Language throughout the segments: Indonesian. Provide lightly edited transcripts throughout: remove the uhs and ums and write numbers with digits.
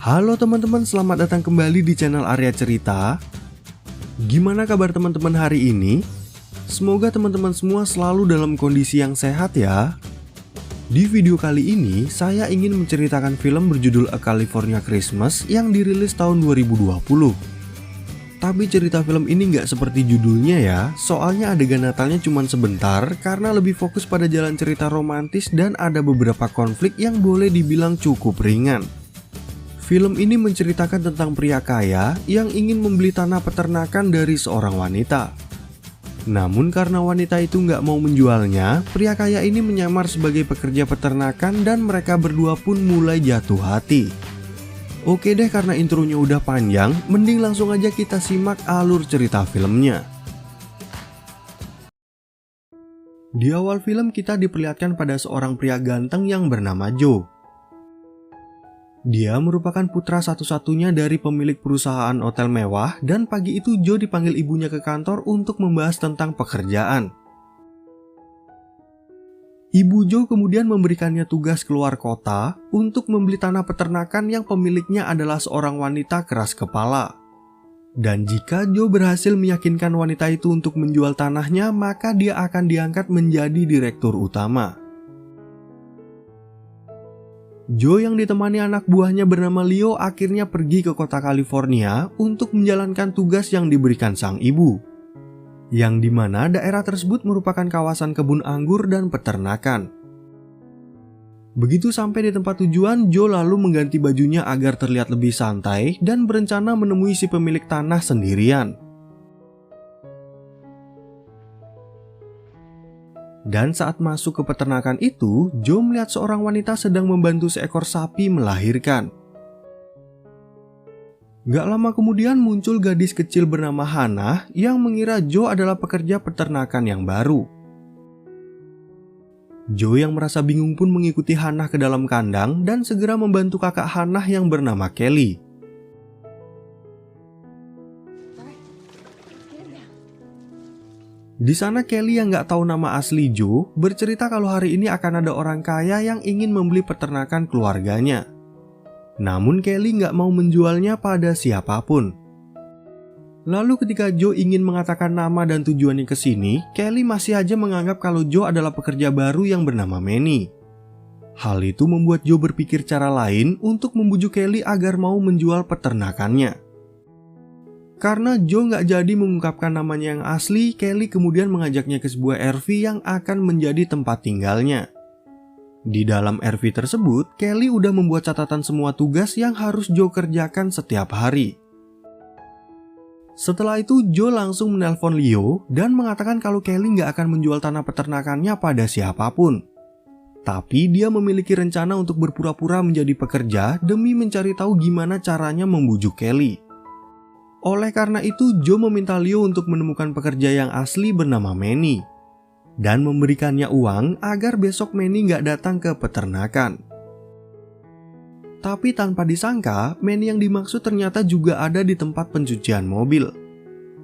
Halo teman-teman, selamat datang kembali di channel Arya Cerita. Gimana kabar teman-teman hari ini? Semoga teman-teman semua selalu dalam kondisi yang sehat ya. Di video kali ini, saya ingin menceritakan film berjudul A California Christmas yang dirilis tahun 2020. Tapi cerita film ini nggak seperti judulnya ya, soalnya adegan Natalnya cuma sebentar karena lebih fokus pada jalan cerita romantis dan ada beberapa konflik yang boleh dibilang cukup ringan. Film ini menceritakan tentang pria kaya yang ingin membeli tanah peternakan dari seorang wanita. Namun karena wanita itu nggak mau menjualnya, pria kaya ini menyamar sebagai pekerja peternakan dan mereka berdua pun mulai jatuh hati. Oke deh, karena intronya udah panjang, mending langsung aja kita simak alur cerita filmnya. Di awal film kita diperlihatkan pada seorang pria ganteng yang bernama Joe. Dia merupakan putra satu-satunya dari pemilik perusahaan hotel mewah dan pagi itu Joe dipanggil ibunya ke kantor untuk membahas tentang pekerjaan. Ibu Joe kemudian memberikannya tugas keluar kota untuk membeli tanah peternakan yang pemiliknya adalah seorang wanita keras kepala. Dan jika Joe berhasil meyakinkan wanita itu untuk menjual tanahnya, maka dia akan diangkat menjadi direktur utama. Joe yang ditemani anak buahnya bernama Leo akhirnya pergi ke kota California untuk menjalankan tugas yang diberikan sang ibu. Yang dimana daerah tersebut merupakan kawasan kebun anggur dan peternakan. Begitu sampai di tempat tujuan, Joe lalu mengganti bajunya agar terlihat lebih santai dan berencana menemui si pemilik tanah sendirian. Dan saat masuk ke peternakan itu, Joe melihat seorang wanita sedang membantu seekor sapi melahirkan. Gak lama kemudian muncul gadis kecil bernama Hannah yang mengira Joe adalah pekerja peternakan yang baru. Joe yang merasa bingung pun mengikuti Hannah ke dalam kandang dan segera membantu kakak Hannah yang bernama Kelly. Di sana Kelly yang gak tahu nama asli Joe bercerita kalau hari ini akan ada orang kaya yang ingin membeli peternakan keluarganya. Namun Kelly nggak mau menjualnya pada siapapun. Lalu ketika Joe ingin mengatakan nama dan tujuannya ke sini, Kelly masih aja menganggap kalau Joe adalah pekerja baru yang bernama Manny. Hal itu membuat Joe berpikir cara lain untuk membujuk Kelly agar mau menjual peternakannya. Karena Joe nggak jadi mengungkapkan namanya yang asli, Kelly kemudian mengajaknya ke sebuah RV yang akan menjadi tempat tinggalnya. Di dalam RV tersebut, Kelly udah membuat catatan semua tugas yang harus Joe kerjakan setiap hari. Setelah itu, Joe langsung menelpon Leo dan mengatakan kalau Kelly nggak akan menjual tanah peternakannya pada siapapun. Tapi dia memiliki rencana untuk berpura-pura menjadi pekerja demi mencari tahu gimana caranya membujuk Kelly. Oleh karena itu, Joe meminta Leo untuk menemukan pekerja yang asli bernama Manny dan memberikannya uang agar besok Manny nggak datang ke peternakan. Tapi tanpa disangka, Manny yang dimaksud ternyata juga ada di tempat pencucian mobil.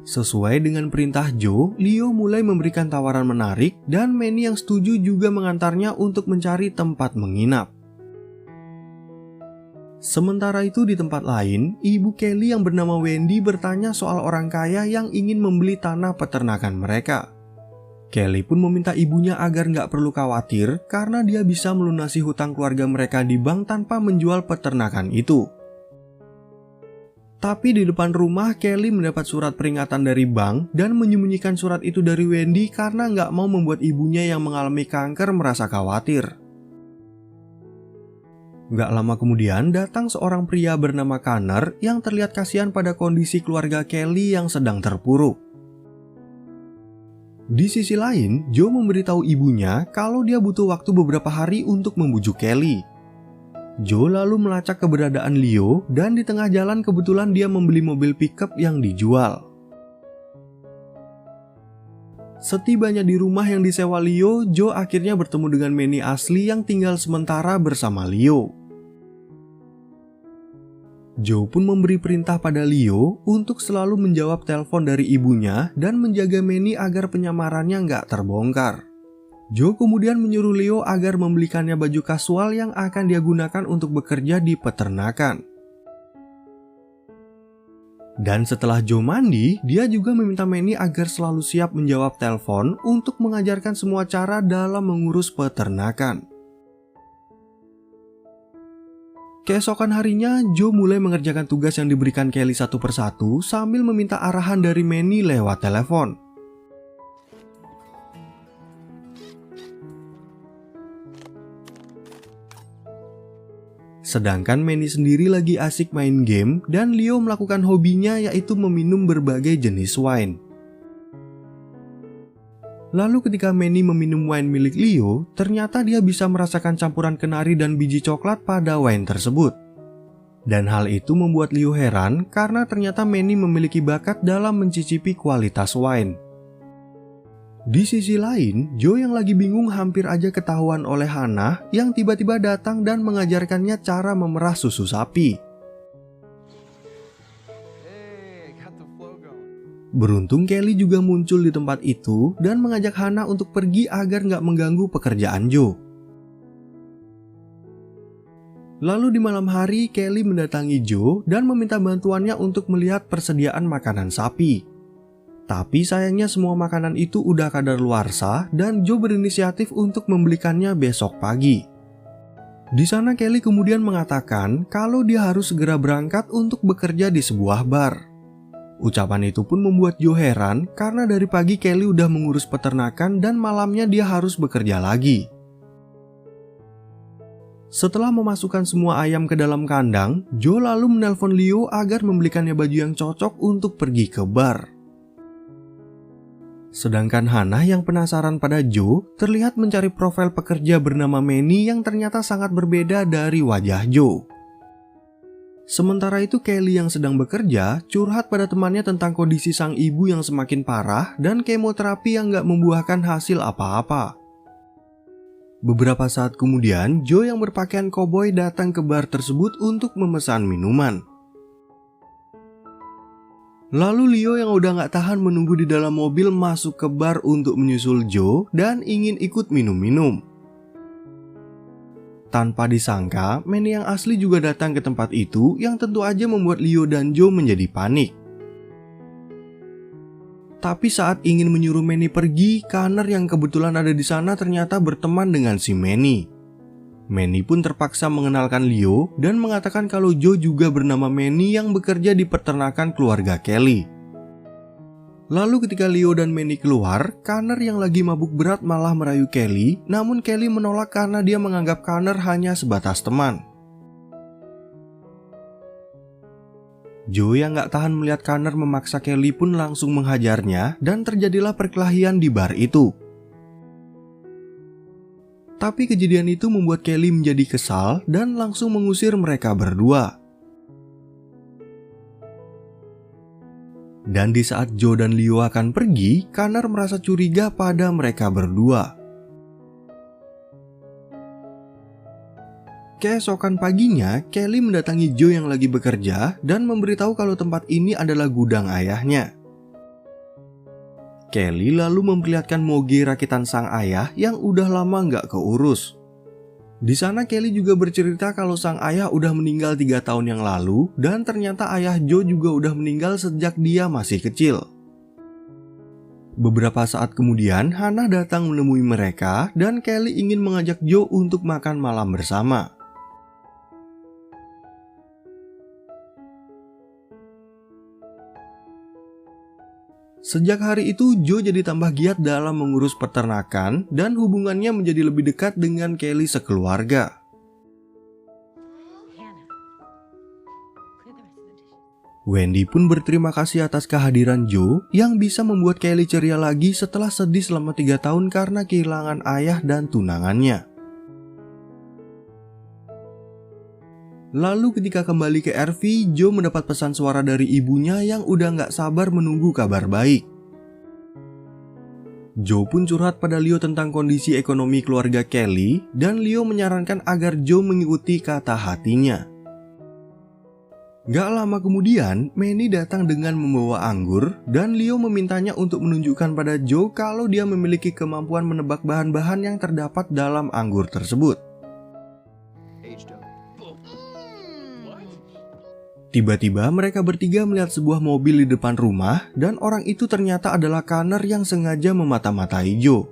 Sesuai dengan perintah Joe, Leo mulai memberikan tawaran menarik dan Manny yang setuju juga mengantarnya untuk mencari tempat menginap. Sementara itu di tempat lain, ibu Kelly yang bernama Wendy bertanya soal orang kaya yang ingin membeli tanah peternakan mereka. Kelly pun meminta ibunya agar nggak perlu khawatir karena dia bisa melunasi hutang keluarga mereka di bank tanpa menjual peternakan itu. Tapi di depan rumah, Kelly mendapat surat peringatan dari bank dan menyembunyikan surat itu dari Wendy karena nggak mau membuat ibunya yang mengalami kanker merasa khawatir. Nggak lama kemudian datang seorang pria bernama Connor yang terlihat kasihan pada kondisi keluarga Kelly yang sedang terpuruk. Di sisi lain, Joe memberitahu ibunya kalau dia butuh waktu beberapa hari untuk membujuk Kelly. Joe lalu melacak keberadaan Leo dan di tengah jalan kebetulan dia membeli mobil pickup yang dijual. Setibanya di rumah yang disewa Leo, Joe akhirnya bertemu dengan Manny asli yang tinggal sementara bersama Leo. Joe pun memberi perintah pada Leo untuk selalu menjawab telepon dari ibunya dan menjaga Manny agar penyamarannya nggak terbongkar. Joe kemudian menyuruh Leo agar membelikannya baju kasual yang akan dia gunakan untuk bekerja di peternakan. Dan setelah Joe mandi, dia juga meminta Manny agar selalu siap menjawab telepon untuk mengajarkan semua cara dalam mengurus peternakan. Keesokan harinya, Joe mulai mengerjakan tugas yang diberikan Kelly satu persatu sambil meminta arahan dari Manny lewat telepon. Sedangkan Manny sendiri lagi asik main game dan Leo melakukan hobinya yaitu meminum berbagai jenis wine. Lalu ketika Manny meminum wine milik Leo, ternyata dia bisa merasakan campuran kenari dan biji coklat pada wine tersebut. Dan hal itu membuat Leo heran karena ternyata Manny memiliki bakat dalam mencicipi kualitas wine. Di sisi lain, Joe yang lagi bingung hampir aja ketahuan oleh Hannah yang tiba-tiba datang dan mengajarkannya cara memerah susu sapi. Beruntung Kelly juga muncul di tempat itu dan mengajak Hannah untuk pergi agar nggak mengganggu pekerjaan Joe. Lalu di malam hari, Kelly mendatangi Joe dan meminta bantuannya untuk melihat persediaan makanan sapi. Tapi sayangnya semua makanan itu udah kadaluarsa dan Joe berinisiatif untuk membelikannya besok pagi. Di sana Kelly kemudian mengatakan kalau dia harus segera berangkat untuk bekerja di sebuah bar. Ucapan itu pun membuat Joe heran karena dari pagi Kelly udah mengurus peternakan dan malamnya dia harus bekerja lagi. Setelah memasukkan semua ayam ke dalam kandang, Joe lalu menelpon Leo agar membelikannya baju yang cocok untuk pergi ke bar. Sedangkan Hannah yang penasaran pada Joe terlihat mencari profil pekerja bernama Manny yang ternyata sangat berbeda dari wajah Joe. Sementara itu Kelly yang sedang bekerja curhat pada temannya tentang kondisi sang ibu yang semakin parah dan kemoterapi yang gak membuahkan hasil apa-apa. Beberapa saat kemudian Joe yang berpakaian koboi datang ke bar tersebut untuk memesan minuman. Lalu Leo yang udah gak tahan menunggu di dalam mobil masuk ke bar untuk menyusul Joe dan ingin ikut minum-minum. Tanpa disangka, Manny yang asli juga datang ke tempat itu yang tentu aja membuat Leo dan Joe menjadi panik. Tapi saat ingin menyuruh Manny pergi, Connor yang kebetulan ada di sana ternyata berteman dengan si Manny. Manny pun terpaksa mengenalkan Leo dan mengatakan kalau Joe juga bernama Manny yang bekerja di peternakan keluarga Kelly. Lalu ketika Leo dan Manny keluar, Connor yang lagi mabuk berat malah merayu Kelly, namun Kelly menolak karena dia menganggap Connor hanya sebatas teman. Joe yang gak tahan melihat Connor memaksa Kelly pun langsung menghajarnya dan terjadilah perkelahian di bar itu. Tapi kejadian itu membuat Kelly menjadi kesal dan langsung mengusir mereka berdua. Dan di saat Joe dan Leo akan pergi, Connor merasa curiga pada mereka berdua. Keesokan paginya, Kelly mendatangi Joe yang lagi bekerja dan memberitahu kalau tempat ini adalah gudang ayahnya. Kelly lalu memperlihatkan moge rakitan sang ayah yang udah lama nggak keurus. Di sana Kelly juga bercerita kalau sang ayah udah meninggal 3 tahun yang lalu dan ternyata ayah Joe juga udah meninggal sejak dia masih kecil. Beberapa saat kemudian Hannah datang menemui mereka dan Kelly ingin mengajak Joe untuk makan malam bersama. Sejak hari itu, Joe jadi tambah giat dalam mengurus peternakan dan hubungannya menjadi lebih dekat dengan Kelly sekeluarga. Wendy pun berterima kasih atas kehadiran Joe yang bisa membuat Kelly ceria lagi setelah sedih selama 3 tahun karena kehilangan ayah dan tunangannya. Lalu ketika kembali ke RV, Joe mendapat pesan suara dari ibunya yang udah gak sabar menunggu kabar baik. Joe pun curhat pada Leo tentang kondisi ekonomi keluarga Kelly dan Leo menyarankan agar Joe mengikuti kata hatinya. Gak lama kemudian, Manny datang dengan membawa anggur dan Leo memintanya untuk menunjukkan pada Joe kalau dia memiliki kemampuan menebak bahan-bahan yang terdapat dalam anggur tersebut. Tiba-tiba mereka bertiga melihat sebuah mobil di depan rumah dan orang itu ternyata adalah Connor yang sengaja memata-matai Joe.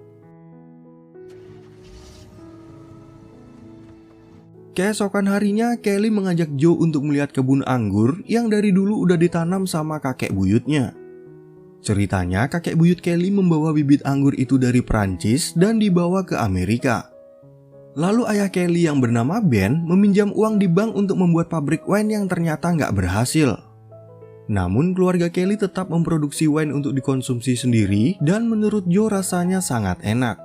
Keesokan harinya, Kelly mengajak Joe untuk melihat kebun anggur yang dari dulu udah ditanam sama kakek buyutnya. Ceritanya, kakek buyut Kelly membawa bibit anggur itu dari Prancis dan dibawa ke Amerika. Lalu ayah Kelly yang bernama Ben meminjam uang di bank untuk membuat pabrik wine yang ternyata nggak berhasil. Namun keluarga Kelly tetap memproduksi wine untuk dikonsumsi sendiri dan menurut Joe rasanya sangat enak.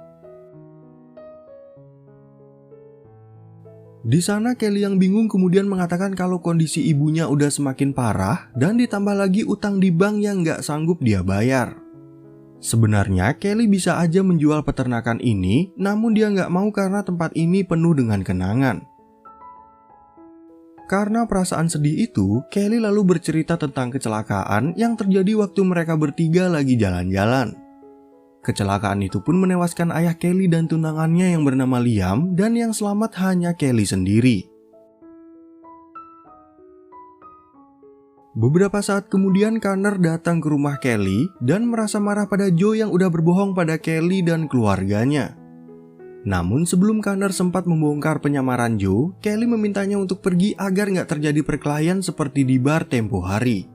Di sana Kelly yang bingung kemudian mengatakan kalau kondisi ibunya udah semakin parah dan ditambah lagi utang di bank yang nggak sanggup dia bayar. Sebenarnya Kelly bisa aja menjual peternakan ini, namun dia nggak mau karena tempat ini penuh dengan kenangan. Karena perasaan sedih itu, Kelly lalu bercerita tentang kecelakaan yang terjadi waktu mereka bertiga lagi jalan-jalan. Kecelakaan itu pun menewaskan ayah Kelly dan tunangannya yang bernama Liam, dan yang selamat hanya Kelly sendiri. Beberapa saat kemudian Connor datang ke rumah Kelly dan merasa marah pada Joe yang udah berbohong pada Kelly dan keluarganya. Namun sebelum Connor sempat membongkar penyamaran Joe, Kelly memintanya untuk pergi agar nggak terjadi perkelahian seperti di bar tempo hari.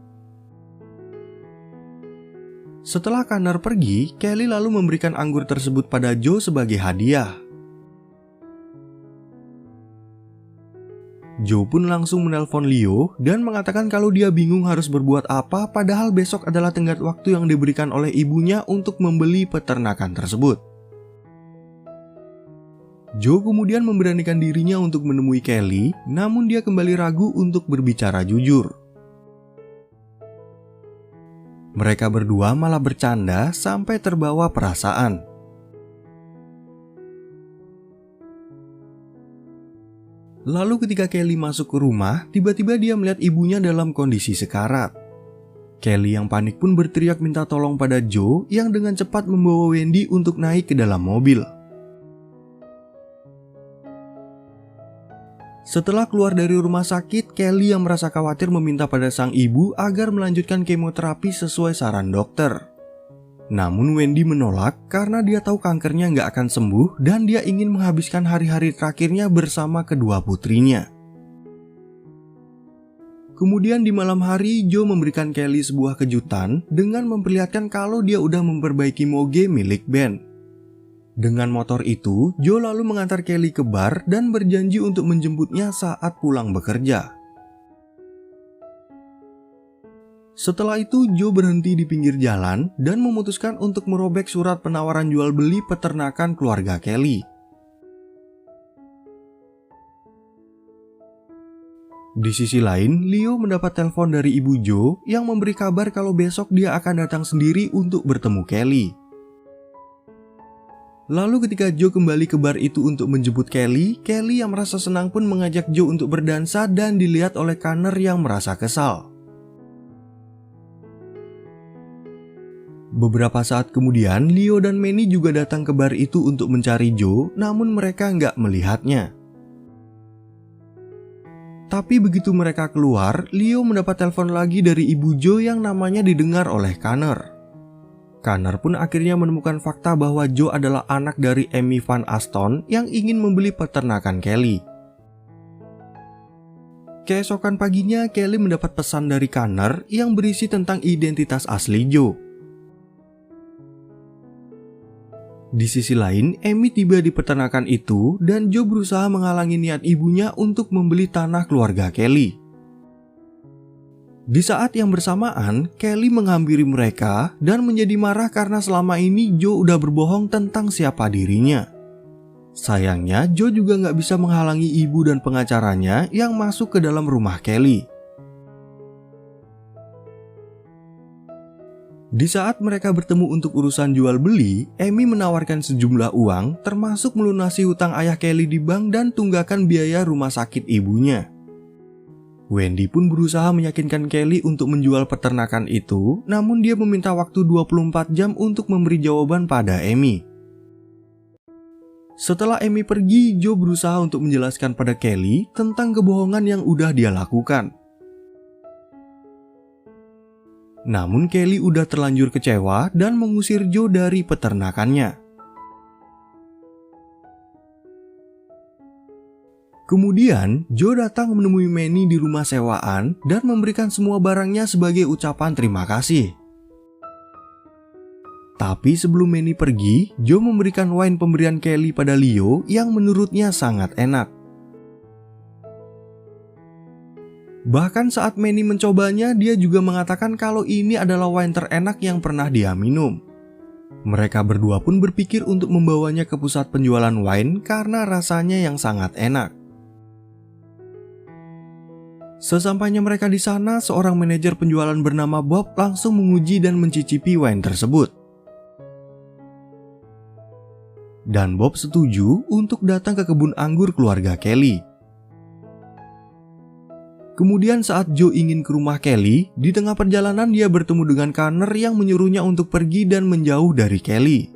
Setelah Connor pergi, Kelly lalu memberikan anggur tersebut pada Joe sebagai hadiah. Joe pun langsung menelpon Leo dan mengatakan kalau dia bingung harus berbuat apa padahal besok adalah tenggat waktu yang diberikan oleh ibunya untuk membeli peternakan tersebut. Joe kemudian memberanikan dirinya untuk menemui Kelly, namun dia kembali ragu untuk berbicara jujur. Mereka berdua malah bercanda sampai terbawa perasaan. Lalu ketika Kelly masuk ke rumah, tiba-tiba dia melihat ibunya dalam kondisi sekarat. Kelly yang panik pun berteriak minta tolong pada Joe yang dengan cepat membawa Wendy untuk naik ke dalam mobil. Setelah keluar dari rumah sakit, Kelly yang merasa khawatir meminta pada sang ibu agar melanjutkan kemoterapi sesuai saran dokter. Namun Wendy menolak karena dia tahu kankernya nggak akan sembuh dan dia ingin menghabiskan hari-hari terakhirnya bersama kedua putrinya. Kemudian di malam hari, Joe memberikan Kelly sebuah kejutan dengan memperlihatkan kalau dia udah memperbaiki moge milik Ben. Dengan motor itu, Joe lalu mengantar Kelly ke bar dan berjanji untuk menjemputnya saat pulang bekerja. Setelah itu, Joe berhenti di pinggir jalan dan memutuskan untuk merobek surat penawaran jual beli peternakan keluarga Kelly. Di sisi lain, Leo mendapat telepon dari ibu Joe yang memberi kabar kalau besok dia akan datang sendiri untuk bertemu Kelly. Lalu ketika Joe kembali ke bar itu untuk menjemput Kelly, Kelly yang merasa senang pun mengajak Joe untuk berdansa dan dilihat oleh Connor yang merasa kesal. Beberapa saat kemudian, Leo dan Manny juga datang ke bar itu untuk mencari Joe, namun mereka nggak melihatnya. Tapi begitu mereka keluar, Leo mendapat telepon lagi dari ibu Joe yang namanya didengar oleh Connor. Connor pun akhirnya menemukan fakta bahwa Joe adalah anak dari Amy Van Aston yang ingin membeli peternakan Kelly. Keesokan paginya, Kelly mendapat pesan dari Connor yang berisi tentang identitas asli Joe. Di sisi lain, Amy tiba di peternakan itu dan Joe berusaha menghalangi niat ibunya untuk membeli tanah keluarga Kelly. Di saat yang bersamaan, Kelly menghampiri mereka dan menjadi marah karena selama ini Joe udah berbohong tentang siapa dirinya. Sayangnya, Joe juga nggak bisa menghalangi ibu dan pengacaranya yang masuk ke dalam rumah Kelly. Di saat mereka bertemu untuk urusan jual beli, Amy menawarkan sejumlah uang termasuk melunasi hutang ayah Kelly di bank dan tunggakan biaya rumah sakit ibunya. Wendy pun berusaha meyakinkan Kelly untuk menjual peternakan itu, namun dia meminta waktu 24 jam untuk memberi jawaban pada Amy. Setelah Amy pergi, Joe berusaha untuk menjelaskan pada Kelly tentang kebohongan yang udah dia lakukan. Namun Kelly udah terlanjur kecewa dan mengusir Joe dari peternakannya. Kemudian, Joe datang menemui Manny di rumah sewaan dan memberikan semua barangnya sebagai ucapan terima kasih. Tapi sebelum Manny pergi, Joe memberikan wine pemberian Kelly pada Leo yang menurutnya sangat enak. Bahkan saat Manny mencobanya, dia juga mengatakan kalau ini adalah wine terenak yang pernah dia minum. Mereka berdua pun berpikir untuk membawanya ke pusat penjualan wine karena rasanya yang sangat enak. Sesampainya mereka di sana, seorang manajer penjualan bernama Bob langsung menguji dan mencicipi wine tersebut. Dan Bob setuju untuk datang ke kebun anggur keluarga Kelly. Kemudian saat Joe ingin ke rumah Kelly, di tengah perjalanan dia bertemu dengan Connor yang menyuruhnya untuk pergi dan menjauh dari Kelly.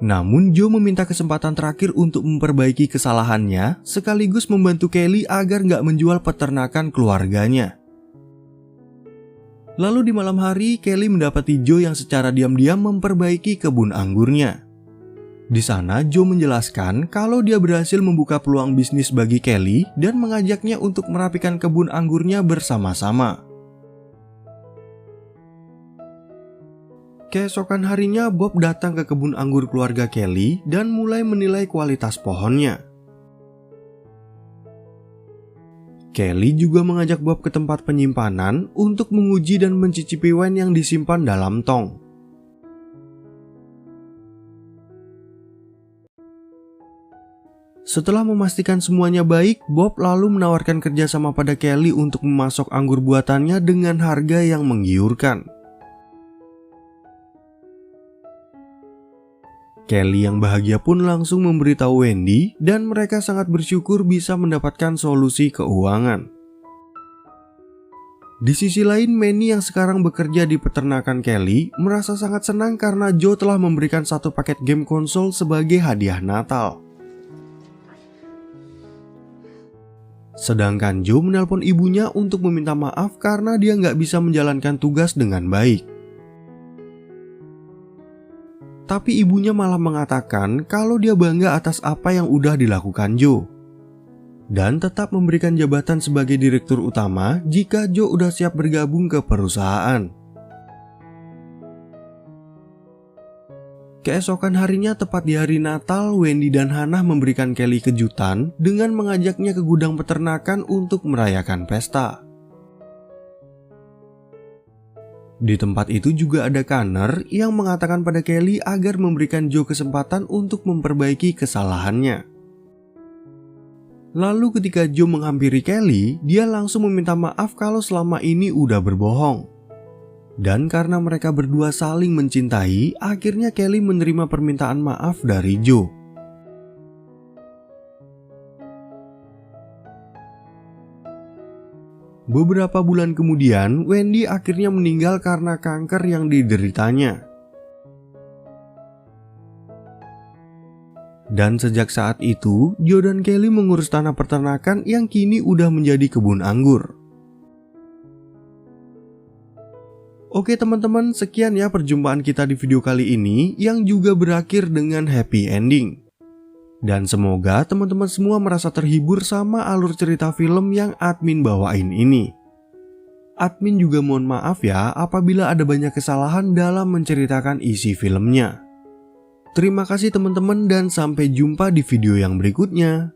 Namun Joe meminta kesempatan terakhir untuk memperbaiki kesalahannya, sekaligus membantu Kelly agar nggak menjual peternakan keluarganya. Lalu di malam hari, Kelly mendapati Joe yang secara diam-diam memperbaiki kebun anggurnya. Di sana Joe menjelaskan kalau dia berhasil membuka peluang bisnis bagi Kelly dan mengajaknya untuk merapikan kebun anggurnya bersama-sama. Keesokan harinya Bob datang ke kebun anggur keluarga Kelly dan mulai menilai kualitas pohonnya. Kelly juga mengajak Bob ke tempat penyimpanan untuk menguji dan mencicipi wine yang disimpan dalam tong. Setelah memastikan semuanya baik, Bob lalu menawarkan kerjasama pada Kelly untuk memasok anggur buatannya dengan harga yang menggiurkan. Kelly yang bahagia pun langsung memberitahu Wendy dan mereka sangat bersyukur bisa mendapatkan solusi keuangan. Di sisi lain, Manny yang sekarang bekerja di peternakan Kelly merasa sangat senang karena Joe telah memberikan satu paket game konsol sebagai hadiah Natal. Sedangkan Joe menelpon ibunya untuk meminta maaf karena dia nggak bisa menjalankan tugas dengan baik. Tapi ibunya malah mengatakan kalau dia bangga atas apa yang udah dilakukan Joe. Dan tetap memberikan jabatan sebagai direktur utama jika Joe udah siap bergabung ke perusahaan. Keesokan harinya tepat di hari Natal, Wendy dan Hannah memberikan Kelly kejutan dengan mengajaknya ke gudang peternakan untuk merayakan pesta. Di tempat itu juga ada Connor yang mengatakan pada Kelly agar memberikan Joe kesempatan untuk memperbaiki kesalahannya. Lalu ketika Joe menghampiri Kelly, dia langsung meminta maaf kalau selama ini udah berbohong. Dan karena mereka berdua saling mencintai, akhirnya Kelly menerima permintaan maaf dari Joe. Beberapa bulan kemudian, Wendy akhirnya meninggal karena kanker yang dideritanya. Dan sejak saat itu, Joe dan Kelly mengurus tanah peternakan yang kini udah menjadi kebun anggur. Oke teman-teman, sekian ya perjumpaan kita di video kali ini yang juga berakhir dengan happy ending. Dan semoga teman-teman semua merasa terhibur sama alur cerita film yang admin bawain ini. Admin juga mohon maaf ya apabila ada banyak kesalahan dalam menceritakan isi filmnya. Terima kasih teman-teman dan sampai jumpa di video yang berikutnya.